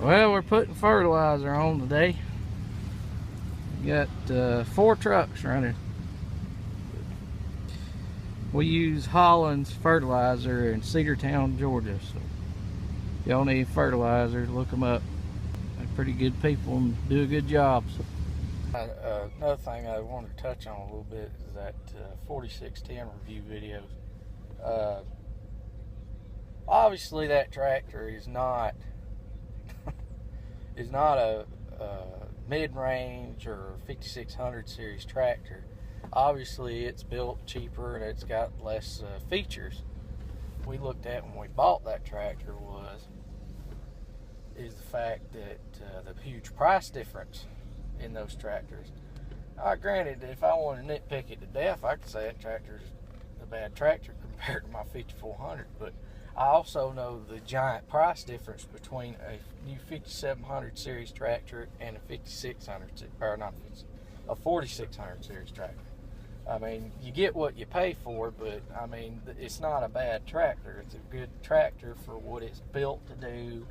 Well, we're putting fertilizer on today. We got 4 trucks running. We use Holland's fertilizer in Cedartown, Georgia. So if y'all need fertilizer, look them up. They're pretty good people and do a good job. So. Another thing I wanted to touch on a little bit is that 4610 review videos. Obviously, that tractor is not a mid-range or 5600 series tractor. Obviously, it's built cheaper and it's got less features. We looked at when we bought that tractor is the fact that the huge price difference in those tractors. Granted, if I want to nitpick it to death, I could say that tractor's a bad tractor compared to my 5400, but I also know the giant price difference between a new 5700 series tractor and a 5600, or not, a 4600 series tractor. I mean, you get what you pay for, but I mean, it's not a bad tractor. It's a good tractor for what it's built to do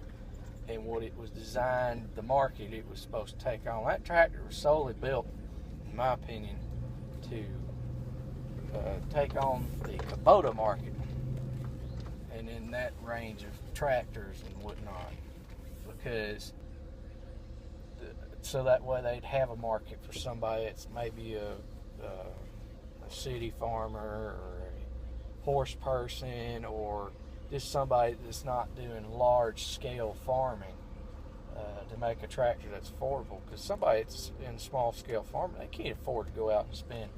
and what it was designed, the market it was supposed to take on. That tractor was solely built, in my opinion, to take on the Kubota market and in that range of tractors and whatnot, because so that way they'd have a market for somebody that's maybe a city farmer or a horse person, or just somebody that's not doing large scale farming, to make a tractor that's affordable. Because somebody that's in small scale farming, they can't afford to go out and spend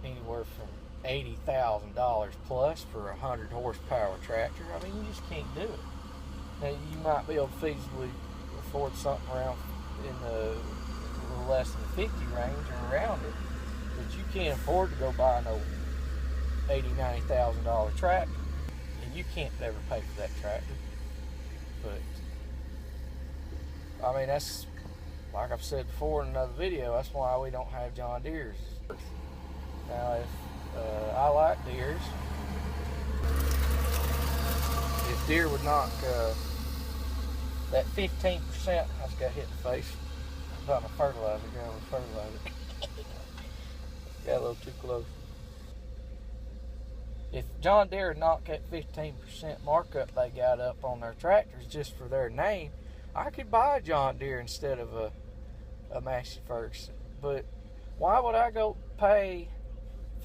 anywhere from $80,000 plus for a 100 horsepower tractor. I mean, you just can't do it. Now, you might be able to feasibly afford something around in the little less than 50 range or around it, but you can't afford to go buy no $80,000-$90,000 tractor, and you can't ever pay for that tractor. But I mean, that's like I've said before in another video. That's why we don't have John Deere's. Now, if I like Deere's, if Deere would knock that 15%, I just got hit in the face. About my fertilizer, got with fertilizer. Got a little too close. If John Deere knocked that 15% markup they got up on their tractors just for their name, I could buy a John Deere instead of a Massey Ferguson. But why would I go pay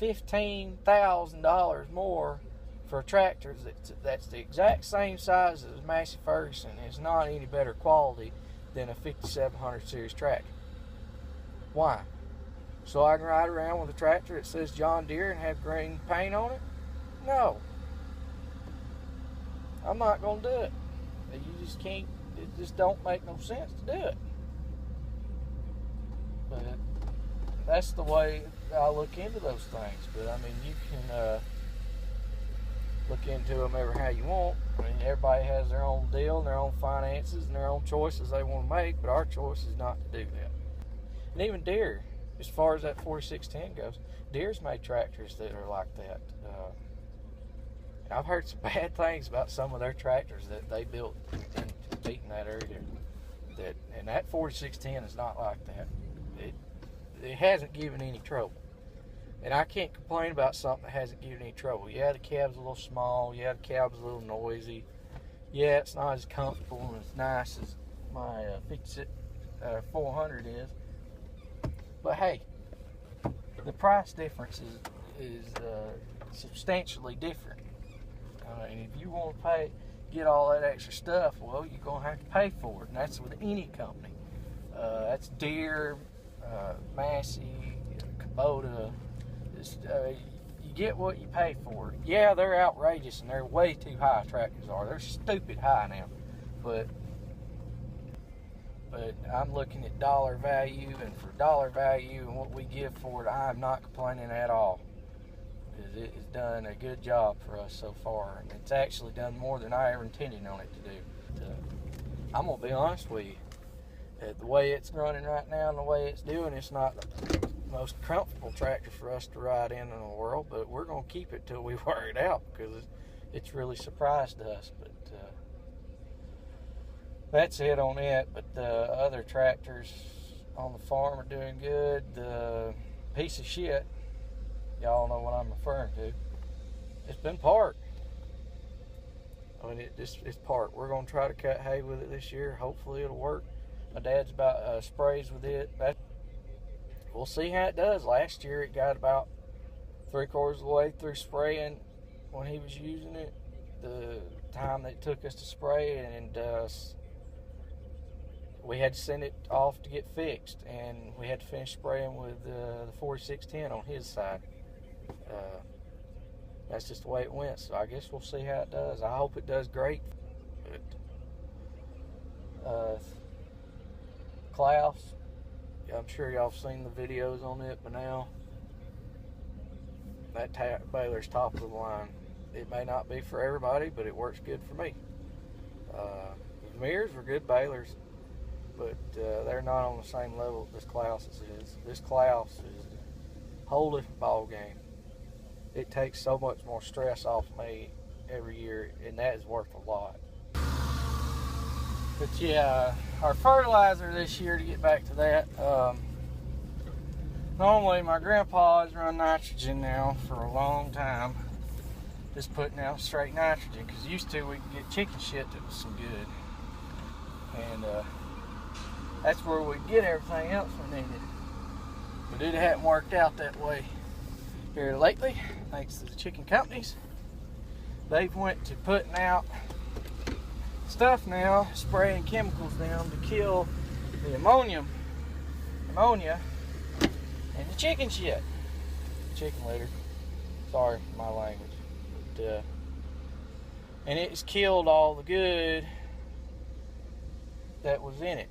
$15,000 more for a tractor that's the exact same size as Massey Ferguson and is not any better quality than a 5700 series tractor? Why? So I can ride around with a tractor that says John Deere and have green paint on it? No. I'm not going to do it. You just can't, it just don't make no sense to do it. But that's the way I look into those things. But I mean, you can look into them ever how you want. I mean, everybody has their own deal and their own finances and their own choices they want to make, but our choice is not to do that. And even Deere, as far as that 4610 goes, Deere's made tractors that are like that. I've heard some bad things about some of their tractors that they built in that area. And that 4610 is not like that. It hasn't given any trouble. And I can't complain about something that hasn't given any trouble. Yeah, the cab's a little small. Yeah, the cab's a little noisy. Yeah, it's not as comfortable and as nice as my 400 is. But hey, the price difference is substantially different. And if you want to get all that extra stuff, well, you're going to have to pay for it. And that's with any company. That's Deere, Massey, Kubota. You get what you pay for. Yeah, they're outrageous and they're way too high, tractors are. They're stupid high now. But I'm looking at dollar value, and for dollar value and what we give for it, I'm not complaining at all. It has done a good job for us so far, and it's actually done more than I ever intended on it to do. I'm going to be honest with you. The way it's running right now and the way it's doing, it's not the most comfortable tractor for us to ride in the world, but we're going to keep it till we wear it out because it's really surprised us. But that's it on it. But the other tractors on the farm are doing good. The piece of shit, y'all know what I'm referring to, it's been parked. I mean, it's parked. We're going to try to cut hay with it this year. Hopefully it'll work. My dad's about sprays with it. We'll see how it does. Last year it got about 3/4 of the way through spraying when he was using it. The time that it took us to spray, and we had to send it off to get fixed, and we had to finish spraying with the 4610 on his side. That's just the way it went, so I guess we'll see how it does. I hope it does great. But Klaus, I'm sure y'all have seen the videos on it by now. That baler's top of the line. It may not be for everybody, but it works good for me. The Mears were good balers, but they're not on the same level this Klaus's is. This Klaus is a whole different ball game. It takes so much more stress off me every year, and that is worth a lot. But yeah, our fertilizer this year, to get back to that, normally my grandpa has run nitrogen now for a long time, just putting out straight nitrogen, because used to we could get chicken shit that was some good, and that's where we'd get everything else we needed. But it hadn't worked out that way here lately, thanks to the chicken companies. They've went to putting out stuff now, spraying chemicals down to kill the ammonia and the chicken shit, chicken litter. Sorry for my language, but and it's killed all the good that was in it.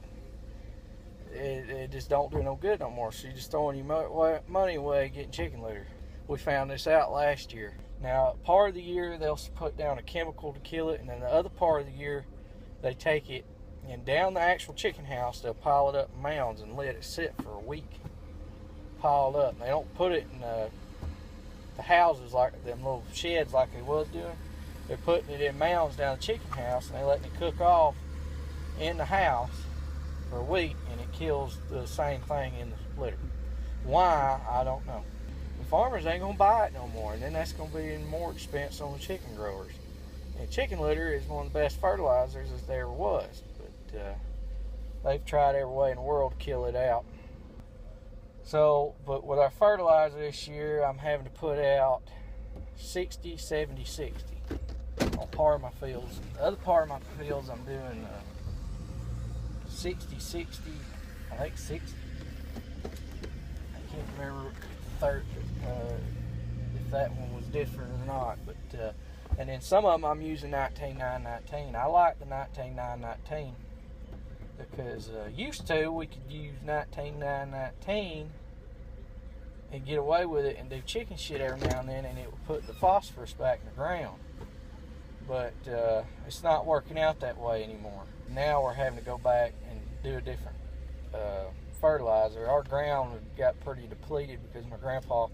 It just don't do no good no more. So you're just throwing your money away getting chicken litter. We found this out last year. Now, part of the year they'll put down a chemical to kill it, and then the other part of the year they take it and down the actual chicken house, they'll pile it up in mounds and let it sit for a week, piled up. And they don't put it in the houses like them little sheds like they was doing. They're putting it in mounds down the chicken house, and they're letting it cook off in the house for a week, and it kills the same thing in the litter. Why, I don't know. The farmers ain't gonna buy it no more, and then that's gonna be more expense on the chicken growers. And chicken litter is one of the best fertilizers as there ever was, but they've tried every way in the world to kill it out. So, but with our fertilizer this year, I'm having to put out 60, 70, 60 on part of my fields. The other part of my fields, I'm doing 60, 60, I think 60. I can't remember if that one was different or not, but and then some of them I'm using 19-9-19. I like the 19-9-19 because used to we could use 19-9-19 and get away with it and do chicken shit every now and then, and it would put the phosphorus back in the ground. But it's not working out that way anymore. Now we're having to go back and do a different fertilizer. Our ground got pretty depleted because my grandpa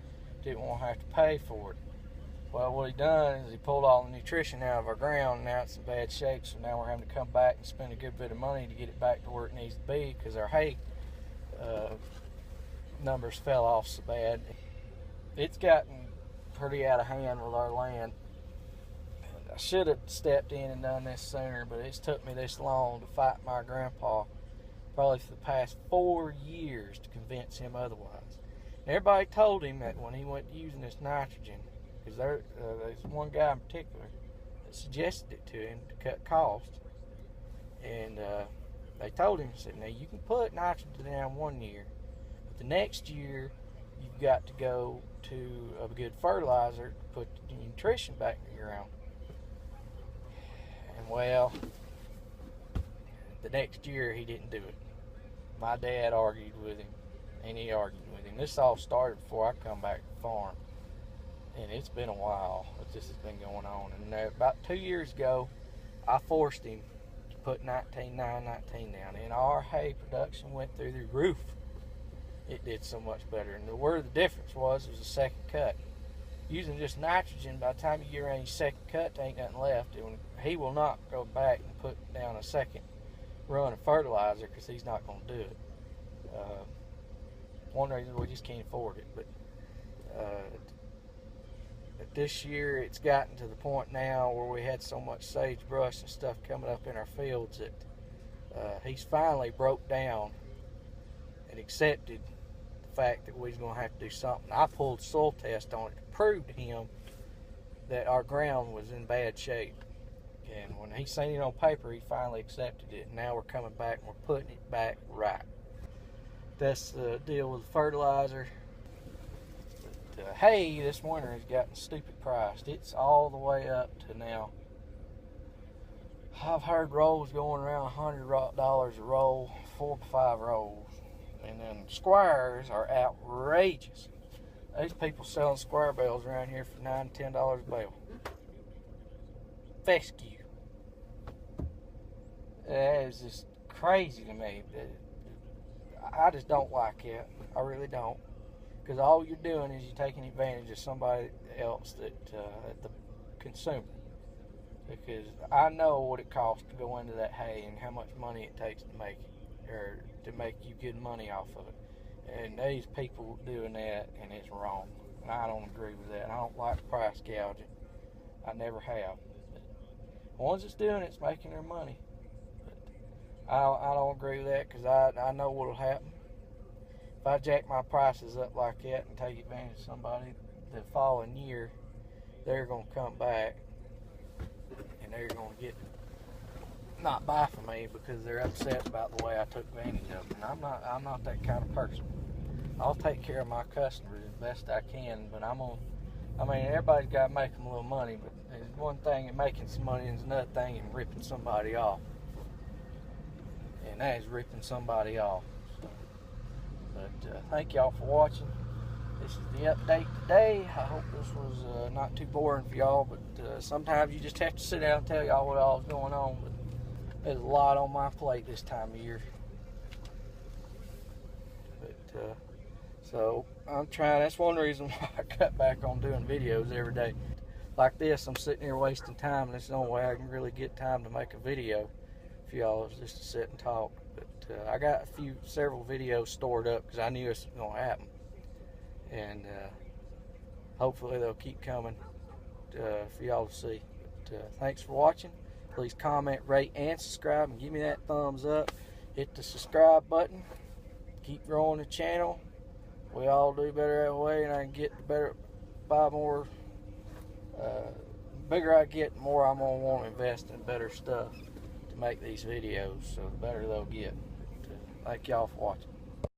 didn't want to have to pay for it. Well, what he done is he pulled all the nutrition out of our ground, and now it's in bad shape, so now we're having to come back and spend a good bit of money to get it back to where it needs to be, because our hay numbers fell off so bad. It's gotten pretty out of hand with our land. I should have stepped in and done this sooner, but it's took me this long to fight my grandpa, probably for the past 4 years, to convince him otherwise. And everybody told him that when he went using this nitrogen, because there's one guy in particular that suggested it to him to cut costs, and they told him, said, now you can put nitrogen down 1 year, but the next year you've got to go to a good fertilizer to put the nutrition back in the ground. And well, the next year he didn't do it. My dad argued with him, and he argued with him. This all started before I come back to the farm, and it's been a while that this has been going on. And about 2 years ago, I forced him to put 19-9-19 down, and our hay production went through the roof. It did so much better, and where the difference was a second cut. Using just nitrogen, by the time you get around your second cut, there ain't nothing left. And he will not go back and put down a second run a fertilizer because he's not going to do it. One reason we just can't afford it. But this year it's gotten to the point now where we had so much sagebrush and stuff coming up in our fields that he's finally broke down and accepted the fact that we was going to have to do something. I pulled soil test on it to prove to him that our ground was in bad shape. And when he seen it on paper, he finally accepted it. And now we're coming back and we're putting it back right. That's the deal with the fertilizer. But, hay this winter has gotten stupid priced. It's all the way up to now. I've heard rolls going around $100 a roll, 4 to 5 rolls. And then squares are outrageous. These people selling square bales around here for $9 to $10 a bale. Fescue. That is just crazy to me. I just don't like it. I really don't. Because all you're doing is you're taking advantage of somebody else, the consumer. Because I know what it costs to go into that hay and how much money it takes to make it, or to make you good money off of it. And these people doing that, and it's wrong. And I don't agree with that. I don't like price gouging. I never have. The ones that's doing it's making their money. But I don't agree with that because I know what will happen. If I jack my prices up like that and take advantage of somebody, the following year, they're going to come back and they're going to get not buy from me because they're upset about the way I took advantage of them. And I'm not that kind of person. I'll take care of my customers as best I can, but everybody's got to make them a little money, but there's one thing in making some money and there's another thing in ripping somebody off. And that is ripping somebody off. So, but thank y'all for watching. This is the update today. I hope this was not too boring for y'all, but sometimes you just have to sit down and tell y'all what all is going on. But there's a lot on my plate this time of year. But so I'm trying. That's one reason why I cut back on doing videos every day. Like this, I'm sitting here wasting time, and it's the only way I can really get time to make a video for y'all is just to sit and talk. But I got several videos stored up because I knew this was going to happen. And hopefully they'll keep coming for y'all to see. But thanks for watching. Please comment, rate, and subscribe, and give me that thumbs up. Hit the subscribe button. Keep growing the channel. We all do better that way, and I can get better, buy more. Bigger I get, the more I'm gonna want to invest in better stuff to make these videos. So the better they'll get. Thank y'all for watching.